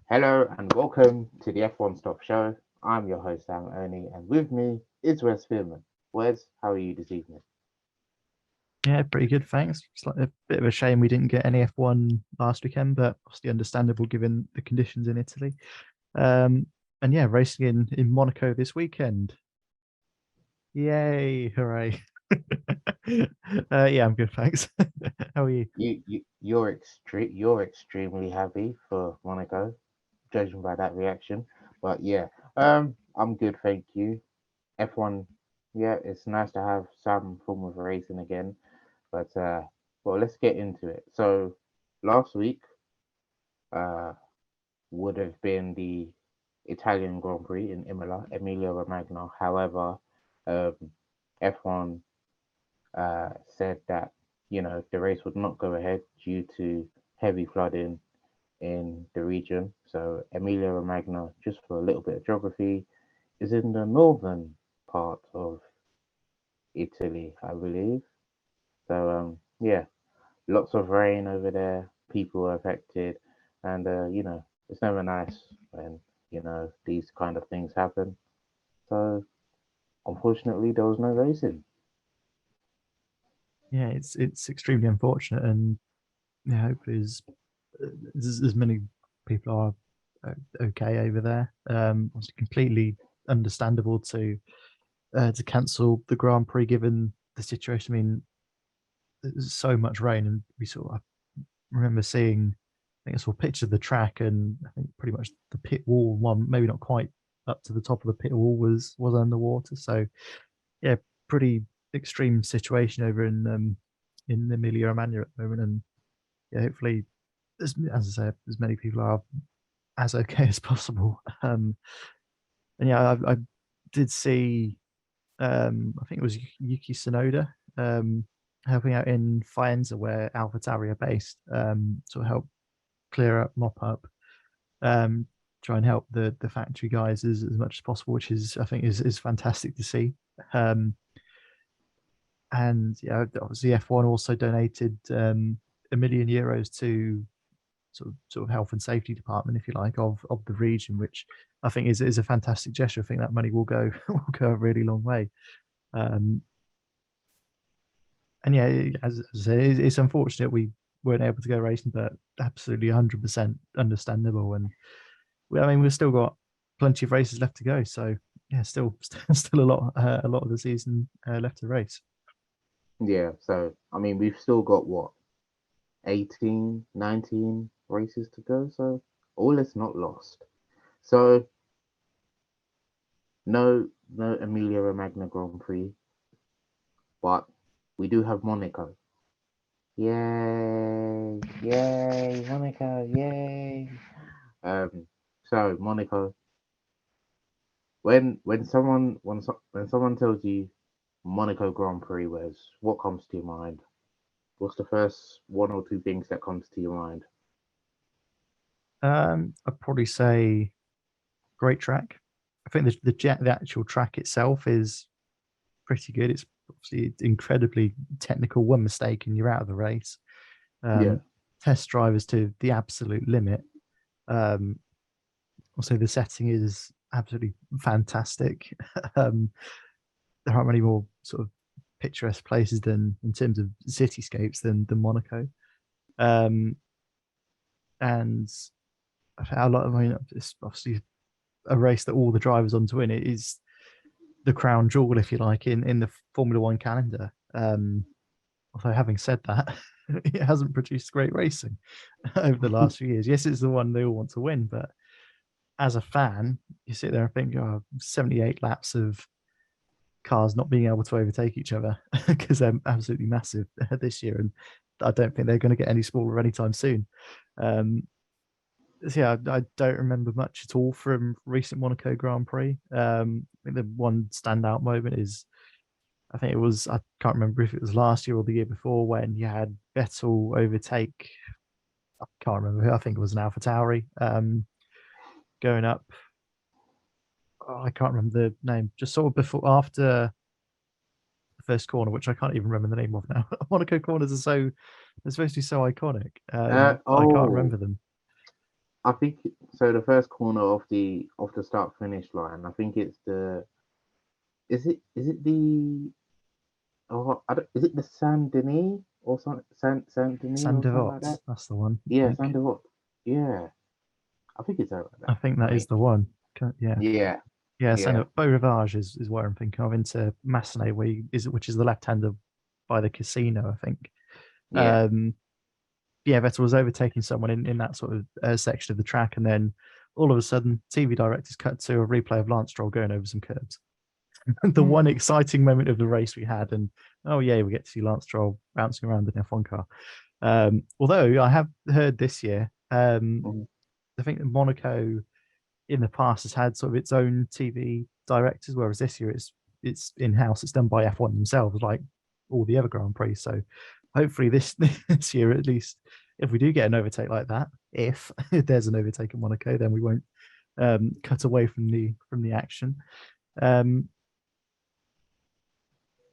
Hello and welcome to the F1Stop show. I'm your host, Sam Ernie, and with me is Wes Spearman. Wes, how are you this evening? Yeah, pretty good, thanks. It's like a bit of a shame we didn't get any F1 last weekend, but obviously understandable given the conditions in Italy. Um, and yeah, racing in Monaco this weekend. Yay, hooray. Yeah, I'm good, thanks. How are you? You're extremely happy for Monaco, judging by that reaction. But yeah, I'm good, thank you. F1, yeah, it's nice to have some form of racing again. But well, let's get into it. So last week, uh, would have been the Italian Grand Prix in Imola, Emilia Romagna. However, um, F1 said that the race would not go ahead due to heavy flooding in the region. So Emilia Romagna, just for a little bit of geography, is in the northern part of Italy, I believe. So yeah, lots of rain over there. People are affected, and it's never nice when these kind of things happen. So unfortunately, there was no racing. Yeah, it's extremely unfortunate, and yeah, hopefully as many people are okay over there. It's completely understandable to cancel the Grand Prix given the situation. I mean, there's so much rain, and we sort of I remember seeing. I think I saw a picture of the track, and I think pretty much the pit wall, one maybe not quite up to the top of the pit wall, was underwater. So yeah, pretty extreme situation over in Emilia Romagna at the moment, and yeah, hopefully, as I say, as many people are as okay as possible. And yeah, I did see I think it was Yuki Tsunoda, helping out in Faenza, where AlphaTauri are based, to help clear up, mop up, um, try and help the factory guys as much as possible, which is I think is fantastic to see. Um, and yeah, obviously F1 also donated €1 million to sort of health and safety department, if you like, of the region, which I think is a fantastic gesture. I think that money will go will go a really long way. Um, and yeah, as I say, it's unfortunate we weren't able to go racing, but absolutely 100% understandable. And I mean, we've still got plenty of races left to go, so yeah, still still a lot of the season left to race. Yeah, so I mean, we've still got what 18, 19 races to go, so all is not lost. So no Emilia Romagna Grand Prix, but we do have Monaco. Yay! Yay! Monaco! Yay! Um, so Monaco, when someone tells you Monaco Grand Prix, was what comes to your mind? What's the first one or two things that comes to your mind? I'd probably say great track. I think the actual track itself is pretty good. It's obviously incredibly technical. One mistake and you're out of the race. Yeah, Um, Test drivers to the absolute limit. Um, Also, the setting is absolutely fantastic. um, there aren't many more sort of picturesque places than in terms of cityscapes than Monaco. Um, and a lot of I mean, it's obviously a race that all the drivers want to win. It is the crown jewel, if you like, in the Formula One calendar. Although having said that, it hasn't produced great racing over the last few years. Yes, it's the one they all want to win, but as a fan, you sit there and think, oh, 78 laps of cars not being able to overtake each other because they're absolutely massive this year, and I don't think they're going to get any smaller anytime soon. Um, so yeah, I don't remember much at all from recent Monaco Grand Prix. I think the one standout moment is I think it was I can't remember if it was last year or the year before when you had Vettel overtake. I can't remember who. I think it was an AlphaTauri going up. Oh, I can't remember the name. Just sort of before after the first corner, which I can't even remember the name of now. Monaco corners are so they're supposed to be so iconic. I can't Oh, remember them. I think so. The first corner of the start finish line. I think it's the. Is it the. Oh, is it the Saint Denis or Saint Denis or something like Sandevot, that? that's the one, I Yeah, think. Saint Denis. Yeah, I think it's over I that. think I that is think. the one. Yeah. Yeah, Yeah, yeah, Sandevot. Beau Rivage is where I'm thinking of, into Massenet, which is the left-hander by the casino, I think. yeah. Um, yeah, Vettel was overtaking someone in that sort of section of the track, and then all of a sudden, TV directors cut to a replay of Lance Stroll going over some curbs. The one exciting moment of the race we had, and oh yeah, we get to see Lance Stroll bouncing around in an F1 car. Although I have heard this year, Mhm. I think that Monaco in the past has had sort of its own TV directors, whereas this year it's in house. It's done by F1 themselves, like all the other Grand Prix. So hopefully this this year at least, if we do get an overtake like that, if there's an overtake in Monaco, then we won't cut away from the action. Um,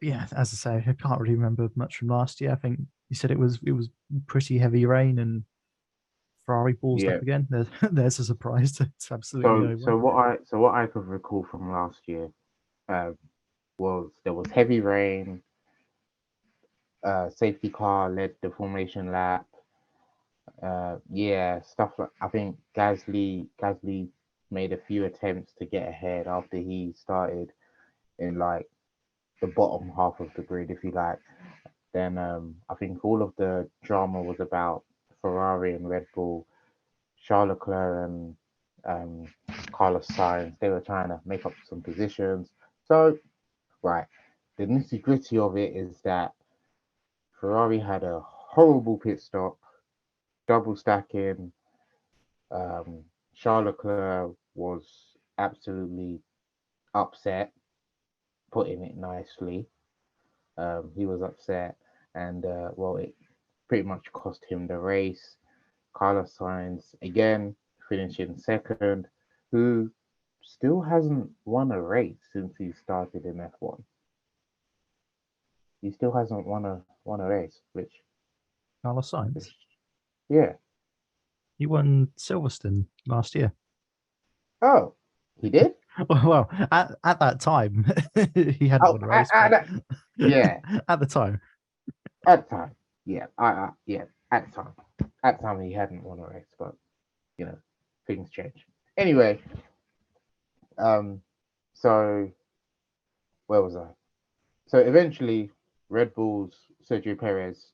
yeah, as I say, I can't really remember much from last year. I think you said it was pretty heavy rain and Ferrari ballsed Yeah. up again. There's a surprise to absolutely no one. So what I could recall from last year uh, was there was heavy rain. Safety car led the formation lap. Yeah, stuff like I think Gasly made a few attempts to get ahead after he started in like the bottom half of the grid, if you like. Then I think all of the drama was about Ferrari and Red Bull, Charles Leclerc and um, Carlos Sainz. They were trying to make up some positions. So right, the nitty gritty of it is that Ferrari had a horrible pit stop, double stacking. Charles Leclerc was absolutely upset, putting it nicely. He was upset, and well, it pretty much cost him the race. Carlos Sainz again finishing second, who still hasn't won a race since he started in F1. He still hasn't won a race, Carlos Sainz. which yeah. He won Silverstone last year. Oh, he did. Well, at that time, he hadn't Oh, won a race, but yeah, at the time, at the time, yeah, yeah, at the time, he hadn't won a race, but you know, things change. Anyway, um, so where was I? So eventually, Red Bull's Sergio Perez,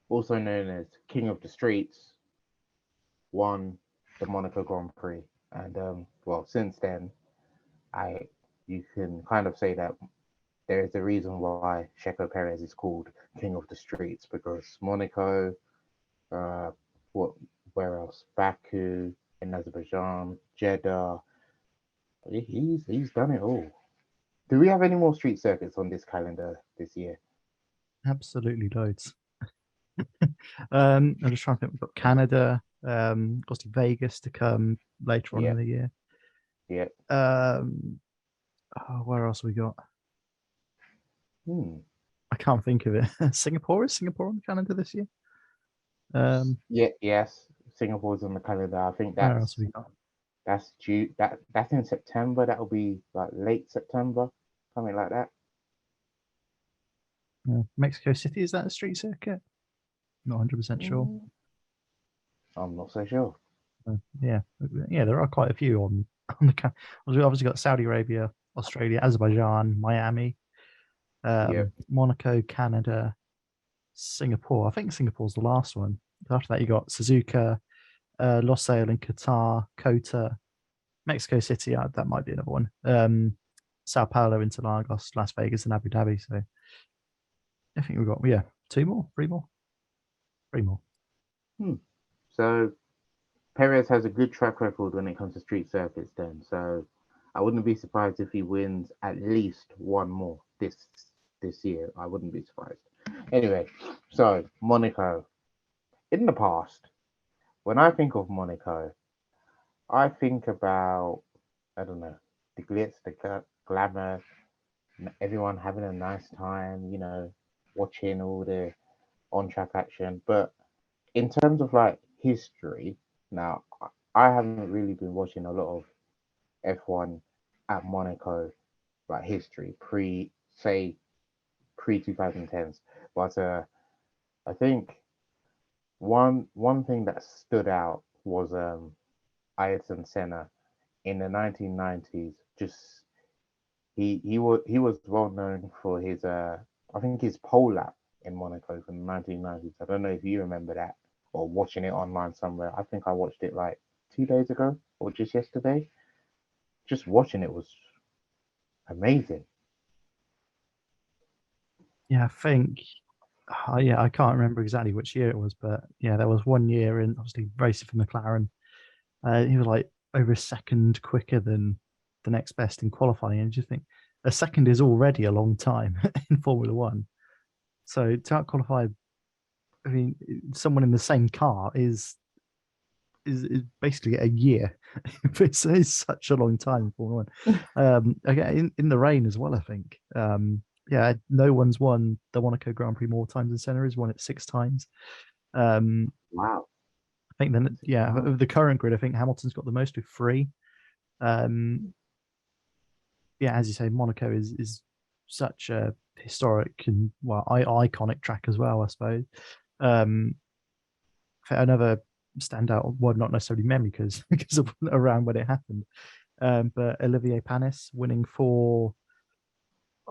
also known as King of the Streets, won the Monaco Grand Prix, and well, since then, I you can kind of say that there is a reason why Checo Perez is called King of the Streets because Monaco, uh, what, where else? Baku in Azerbaijan, Jeddah. He's done it all. Do we have any more street circuits on this calendar this year? absolutely loads. I'm just trying to think. We've got Canada, obviously Vegas to come later on Yeah, in the year. yeah. Um, where else we got? Hmm. I can't think of it. Singapore, is Singapore on the calendar this year? Yeah, yes. Singapore's on the calendar. I think Where else we got? that's due. That's in September. That'll be like late September, something like that. Mexico City, is that a street circuit? Not 100% sure. Mm, I'm not so sure. Yeah, yeah, there are quite a few on the. We've obviously got Saudi Arabia, Australia, Azerbaijan, Miami, Yeah, Monaco, Canada, Singapore. I think Singapore's the last one. After that, you got Suzuka, Losail in Qatar, Kota, Mexico City. That might be another one. Sao Paulo, Interlagos, Las Vegas, and Abu Dhabi. So I think we've got two more, three more, three more. Hmm. So Perez has a good track record when it comes to street circuits. Then, so I wouldn't be surprised if he wins at least one more this year. I wouldn't be surprised. Anyway, so Monaco. In the past, when I think of Monaco, I think about I don't know the glitz, the glamour, everyone having a nice time. Watching all the on track action. But in terms of like history, Now, I haven't really been watching a lot of F1 at Monaco, like history, say, pre 2010s. But I think one thing that stood out was Ayrton Senna in the 1990s. Just he was well known for his I think his pole lap in Monaco from the 1990s. I don't know if you remember that or watching it online somewhere. I think I watched it like 2 days ago or just yesterday. Just watching it was amazing. Yeah, I think. Yeah, I can't remember exactly which year it was, but yeah, there was one year in obviously racing for McLaren. He was like over a second quicker than the next best in qualifying, and you just think a second is already a long time in Formula One. So to out qualify, I mean, someone in the same car is basically a year. It's such a long time in Formula One. Again, in the rain as well, I think. Yeah, no one's won the Monaco Grand Prix more times than Senna. Has won it 6 times. Um, Wow. I think then, yeah, Wow. of the current grid, I think Hamilton's got the most with 3. Um, yeah, as you say, Monaco is such a historic and well, iconic track as well, I suppose. Um, Another standout, well, not necessarily memory because because of around when it happened, but Olivier Panis winning for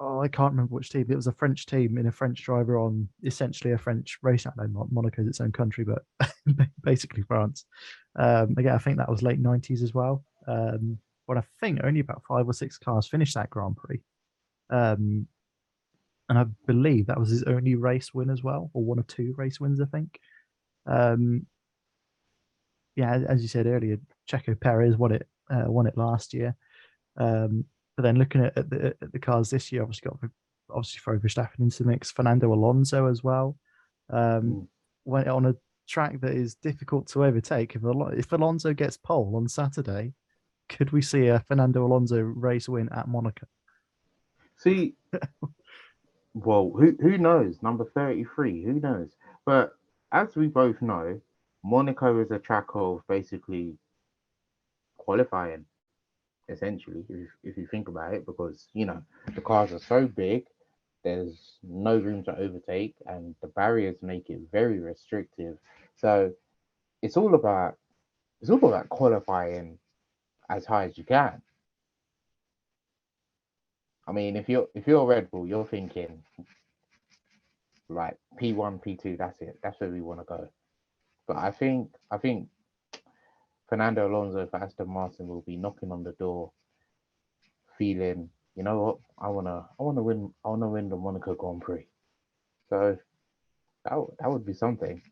I can't remember which team. It was a French team in a French driver on essentially a French race. I know Monaco is its own country, but basically France. Again, I think that was late 90s as well. But I think only about 5 or 6 cars finished that Grand Prix. Um, and I believe that was his only race win as well, or one or two race wins, I think. Um, yeah, as you said earlier, Checo Perez won it last year. But then looking at the cars this year, obviously throw Verstappen into the mix, Fernando Alonso as well. Um, Mm. went on a track that is difficult to overtake. If Alonso gets pole on Saturday, could we see a Fernando Alonso race win at Monaco? See, well, who knows? Number 33, who knows? But as we both know, Monaco is a track of basically qualifying, essentially, if you think about it, because the cars are so big, there's no room to overtake, and the barriers make it very restrictive. So it's all about qualifying as high as you can. I mean, if you're Red Bull, you're thinking like P1, P2, that's it. That's where we want to go. But I think Fernando Alonso for Aston Martin will be knocking on the door, feeling, you know what, I wanna win the Monaco Grand Prix. So that would be something.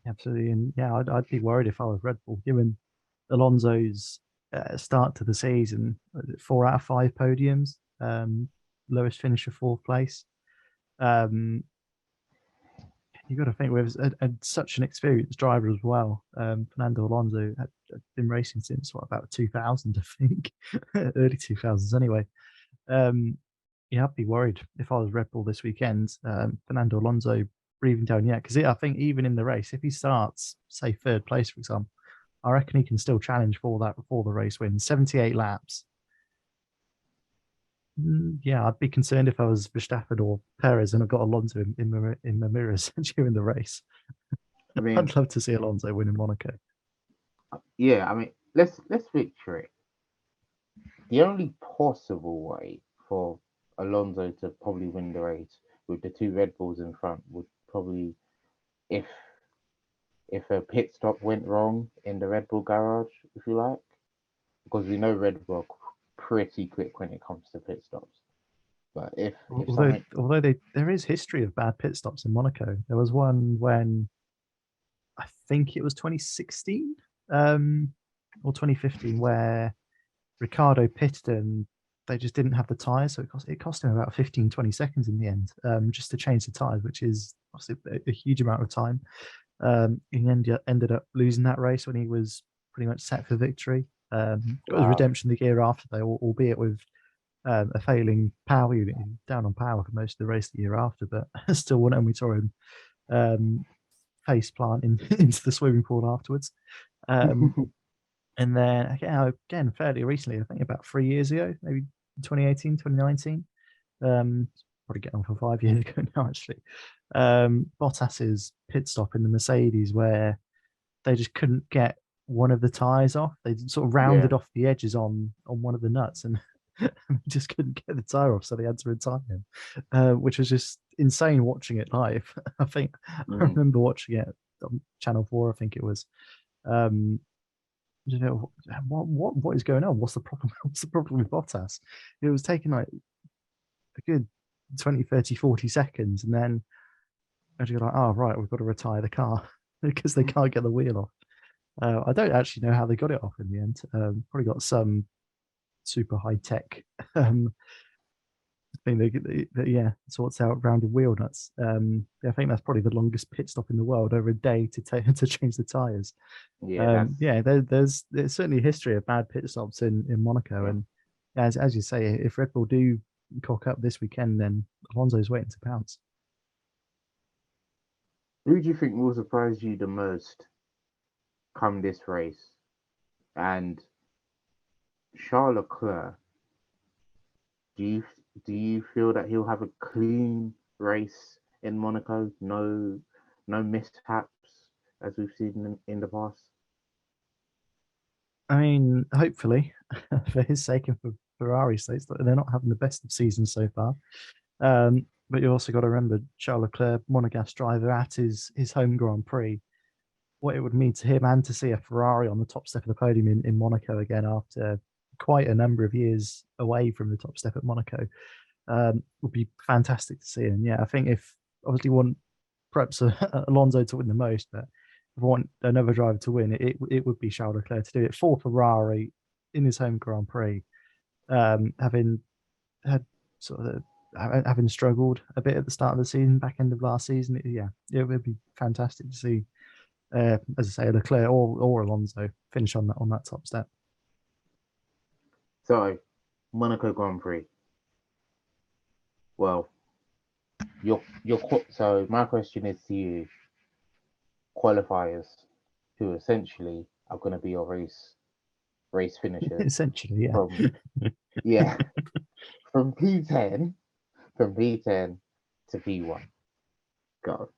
Absolutely, and yeah, I'd be worried if I was Red Bull, given Alonso's start to the season. 4 out of 5 podiums, lowest finish of 4th place. Um, you got to think with such an experienced driver as well. Fernando Alonso had been racing since what about 2000, I think, early 2000s anyway. Um, yeah, I'd be worried if I was Red Bull this weekend. Fernando Alonso breathing down yet because I think even in the race, if he starts say 3rd place, for example, I reckon he can still challenge for that before the race wins. 78 laps. Yeah, I'd be concerned if I was Verstappen or Perez and I got Alonso in my mirrors during the race. I mean, I'd love to see Alonso win in Monaco. yeah, I mean, let's picture it. The only possible way for Alonso to probably win the race with the two Red Bulls in front would probably if if a pit stop went wrong in the Red Bull garage, if you like, because we know Red Bull are pretty quick when it comes to pit stops. But if Although something, there is history of bad pit stops in Monaco. There was one when I think it was 2016 um, or 2015 where Ricardo pitted and they just didn't have the tyres. So it cost him about 15, 20 seconds in the end just to change the tyres, which is obviously a huge amount of time. He ended up losing that race when he was pretty much set for victory. Got his wow, redemption the year after, though, albeit with a failing power unit. Down on power for most of the race the year after, but still won it, and we saw him um, face plant into the swimming pool afterwards. Um, and then again, fairly recently, I think about 3 years ago, maybe 2018, 2019. Probably getting on for 5 years ago now, actually. Bottas's pit stop in the Mercedes where they just couldn't get one of the tires off. They sort of Yeah. rounded off the edges on one of the nuts and just couldn't get the tire off, so they had to retire him, which was just insane watching it live. I think I Mm. remember watching it on Channel 4, I think it was. You know, what is going on? What's the problem? What's the problem with Bottas? It was taking like a good 20, 30, 40 seconds, and then you're like, oh, right, we've got to retire the car because they can't get the wheel off. I don't actually know how they got it off in the end. Probably got some super high tech thing that sorts out rounded wheel nuts. I think that's probably the longest pit stop in the world, over a day to change the tires. Yeah, that's There's certainly a history of bad pit stops in Monaco, yeah. and as you say, if Red Bull do cock up this weekend, then Alonso's waiting to pounce. Who do you think will surprise you the most come this race? And Charles Leclerc, do you do you feel that he'll have a clean race in Monaco? No mishaps as we've seen in the past. I mean, hopefully, for his sake and for Ferrari's sake, they're not having the best of seasons so far. But you also got to remember Charles Leclerc, Monegasque driver at his home Grand Prix, what it would mean to him and to see a Ferrari on the top step of the podium in Monaco again after quite a number of years away from the top step at Monaco would be fantastic to see. And yeah, I think if obviously want perhaps Alonso to win the most, but if I want another driver to win, it would be Charles Leclerc to do it for Ferrari in his home Grand Prix, having had sort of having struggled a bit at the start of the season, back end of last season. It would be fantastic to see, as I say, Leclerc or Alonso finish on that top step. So, Monaco Grand Prix. Well, so my question is to you, qualifiers, who essentially are going to be your race finishers Essentially, from yeah from P10 to P1. Go.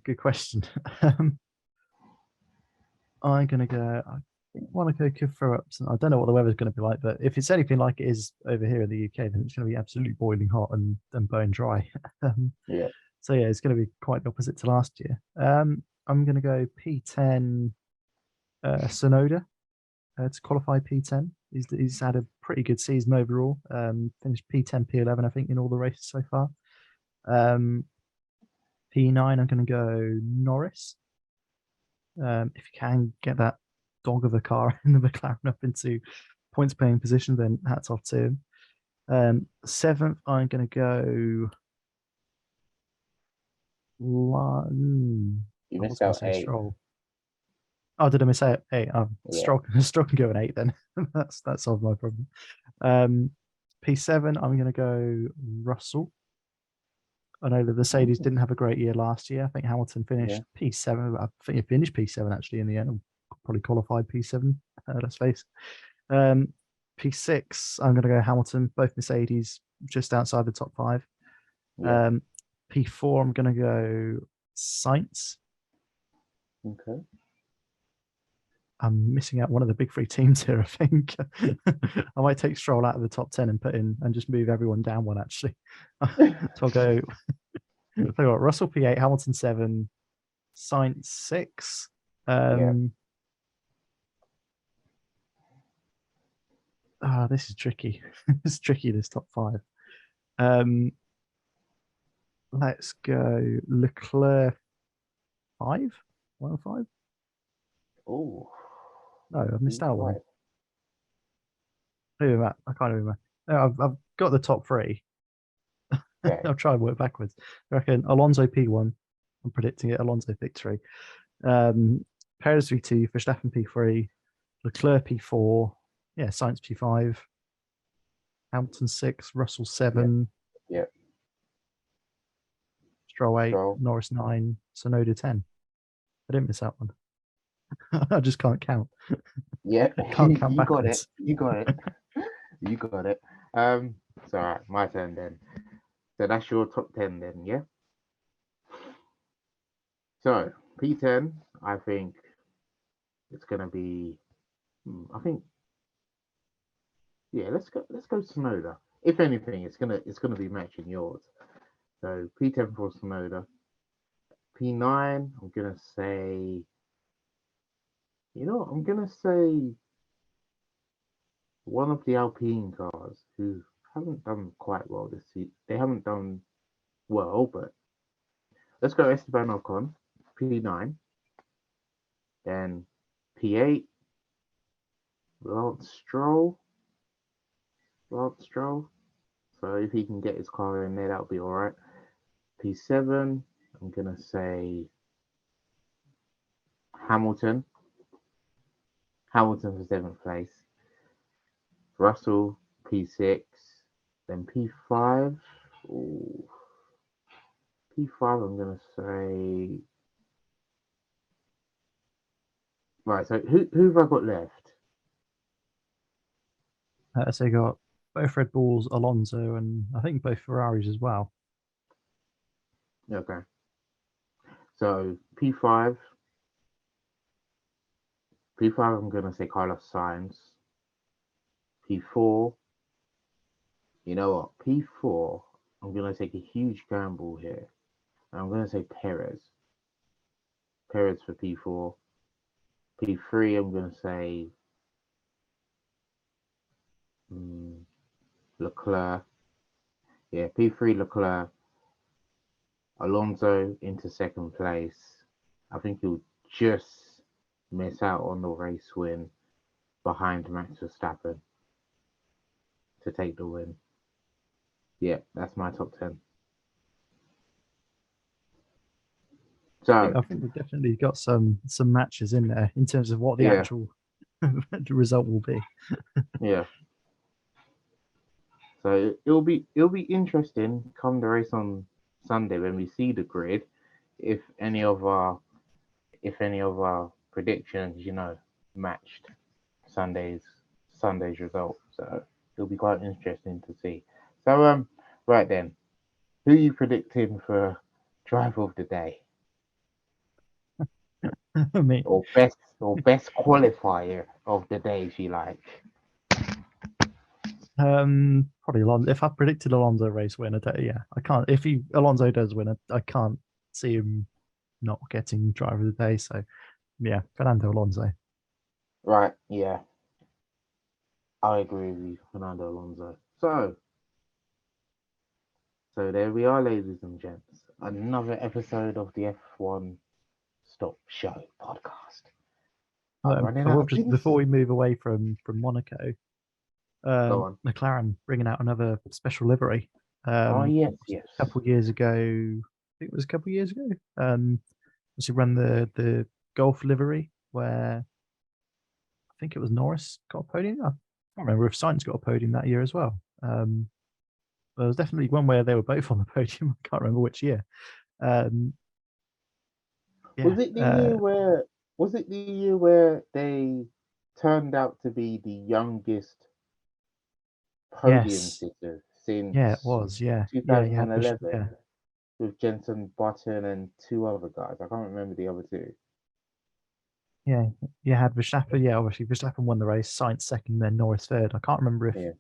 Good question. I'm gonna go. I think Monaco could throw up. I don't know what the weather's going to be like, but if it's anything like it is over here in the UK, then it's going to be absolutely boiling hot and bone dry. Yeah. So yeah, it's going to be quite the opposite to last year. I'm going to go P10 Sonoda to qualify P10. He's had a pretty good season overall. Finished P10, P11, I think, in all the races so far. P9, I'm going to go Norris. If you can get that dog of a car in the McLaren up into points playing position, then hats off to him. Seventh, I'm going to go. You I was missed going to out say eight. Stroll. Oh, did I miss out? Eight. Yeah. Stroll can go an 8 then. That's solved my problem. P7, I'm going to go Russell. I know the Mercedes didn't have a great year last year. I think Hamilton finished P7. I think he finished P7 actually in the end. Probably qualified P7. Let's face. P6, I'm going to go Hamilton. Both Mercedes just outside the top 5. Yeah. P4, I'm going to go Sainz. Okay. I'm missing out one of the big 3 teams here, I think. I might take Stroll out of the top 10 and just move everyone down one, actually. So I'll go Russell P8, Hamilton 7, Sainz 6. This is tricky. It's tricky, this top 5. Let's go Leclerc 5? 105? Oh. No, I've missed out one. Right. Who am I? I can't remember. No, I've got the top 3. Okay. I'll try and work backwards. I reckon Alonso P1. I'm predicting it. Alonso victory. Perez P2, Verstappen P3, Leclerc P4. Yeah, Sainz P5. Hamilton 6, Russell 7. Yeah. Stroll 8, Stroll. Norris 9, Sonoda 10. I didn't miss that one. I just can't count. Yeah, I can't count you got it. backwards. You got it. You got it. So all right, my turn then. So that's your top 10 then, yeah? So P10, I think it's gonna be. I think yeah. Let's go Sonoda. If anything, it's gonna be matching yours. So P10 for Sonoda. P9, I'm gonna say. You know, I'm gonna say one of the Alpine cars who haven't done quite well this season. They haven't done well, but let's go Esteban Ocon, P9, then P8, Lance Stroll, Lance Stroll. So if he can get his car in there, that'll be all right. P7, I'm gonna say Hamilton, Hamilton for seventh place. Russell, P6, then P5. Ooh, P5, I'm gonna say. Right, so who have I got left? So you got both Red Bulls, Alonso, and I think both Ferraris as well. Okay. So P5, P5, I'm gonna say Carlos Sainz. P4, you know what? P4, I'm gonna take a huge gamble here. And I'm gonna say Perez. Perez for P4. P3, I'm gonna say Leclerc. Yeah, P3 Leclerc. Alonso into second place. I think he'll just miss out on the race win behind Max Verstappen to take the win. Yeah, that's my top 10. Yeah, So, I think we've definitely got some matches in there in terms of what the yeah, actual result will be. yeah. So it'll be interesting come the race on Sunday when we see the grid if any of our predictions, matched Sunday's Sunday's result. So it'll be quite interesting to see. So right then, who are you predicting for driver of the day I mean, or best qualifier of the day, if you like? probably Alonso. If I predicted Alonso race winner, yeah, I can't. If Alonso does win, I can't see him not getting driver of the day. So yeah, Fernando Alonso. Right, yeah, I agree with you, Fernando Alonso. So there we are, ladies and gents. Another episode of the F1 Stop Show podcast. I'm running I out will of just things. before we move away from Monaco, Go on. McLaren bringing out another special livery. Oh yes, yes. A couple of years ago, I think it was a couple of years ago. She ran the golf livery where I think it was Norris got a podium. I can't remember if Sainz got a podium that year as well. There was definitely one where they were both on the podium. I can't remember which year. Um, yeah, Was it the year where they turned out to be the youngest podium yes, sitter yeah, it since was. Yeah, yeah, you had yeah, 2011 with Jenson Button and two other guys? I can't remember the other two. yeah, you had Verstappen. Yeah, obviously Verstappen won the race. Sainz second, then Norris third. I can't remember if Yeah.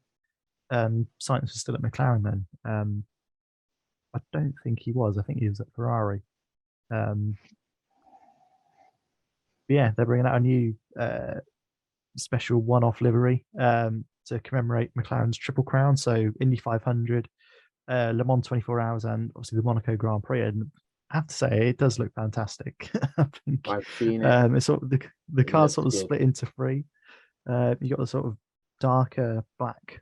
Sainz was still at McLaren then. I don't think he was. I think he was at Ferrari. Um, yeah, they're bringing out a new special one-off livery to commemorate McLaren's Triple Crown. So Indy 500, Le Mans 24 Hours, and obviously the Monaco Grand Prix. And I have to say, it does look fantastic. I think I've seen it. it's sort of the It car's looks sort of good. split into three. You got the sort of darker black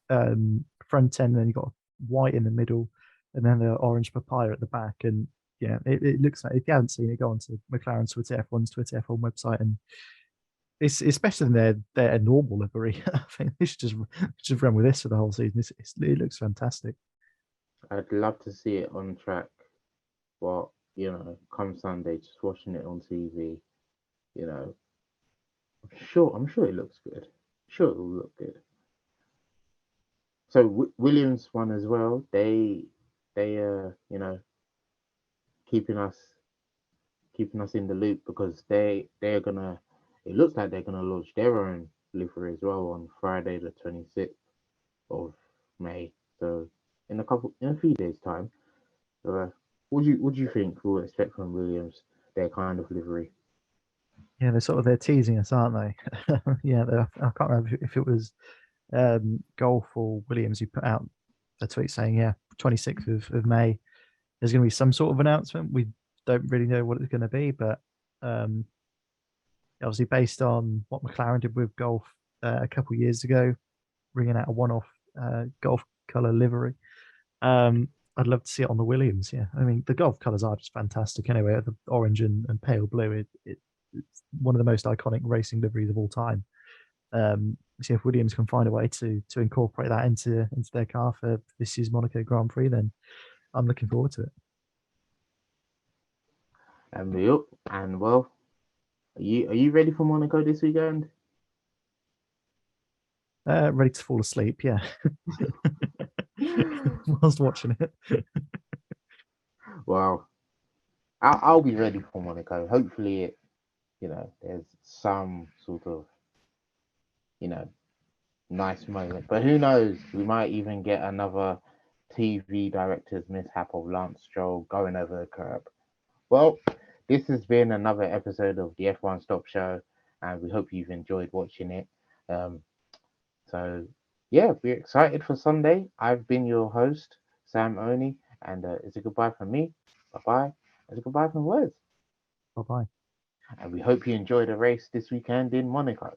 front end, and then you got white in the middle, and then the orange papaya at the back. And yeah, it looks like if you haven't seen it, go on to McLaren's Twitter, F1's Twitter, F1 website, and it's better than their normal livery. I think they should just run with this for the whole season. It looks fantastic. I'd love to see it on track. but come Sunday, just watching it on TV, you know, I'm sure it looks good. Sure, it will look good. So Williams won as well. They keeping us keeping us in the loop because they're gonna. It looks like they're gonna launch their own livery as well on Friday the 26th of May. So in a few days time. Uh, what do you think we'll expect from Williams? Their kind of livery. Yeah, they're teasing us, aren't they? Yeah, I can't remember if it was Golf or Williams who put out a tweet saying, yeah, 26th of May, there's going to be some sort of announcement. We don't really know what it's going to be, but um, obviously based on what McLaren did with Golf a couple of years ago, bringing out a one-off Golf color livery. I'd love to see it on the Williams. Yeah, I mean the Golf colors are just fantastic. Anyway, the orange and pale blue, it's one of the most iconic racing liveries of all time. So if Williams can find a way to incorporate that into their car for this year's Monaco Grand Prix, then I'm looking forward to it. And well, are you ready for Monaco this weekend? Ready to fall asleep, yeah, whilst watching it. Well, I'll be ready for Monaco. Hopefully, there's some sort of you know nice moment. But who knows? We might even get another TV director's mishap of Lance Stroll going over the curb. Well, this has been another episode of the F1 Stop Show, and we hope you've enjoyed watching it. Um, so, yeah, we're excited for Sunday. I've been your host, Sam Oni, and it's a goodbye from me. Bye bye. It's a goodbye from Wes. Bye bye. And we hope you enjoy the race this weekend in Monaco.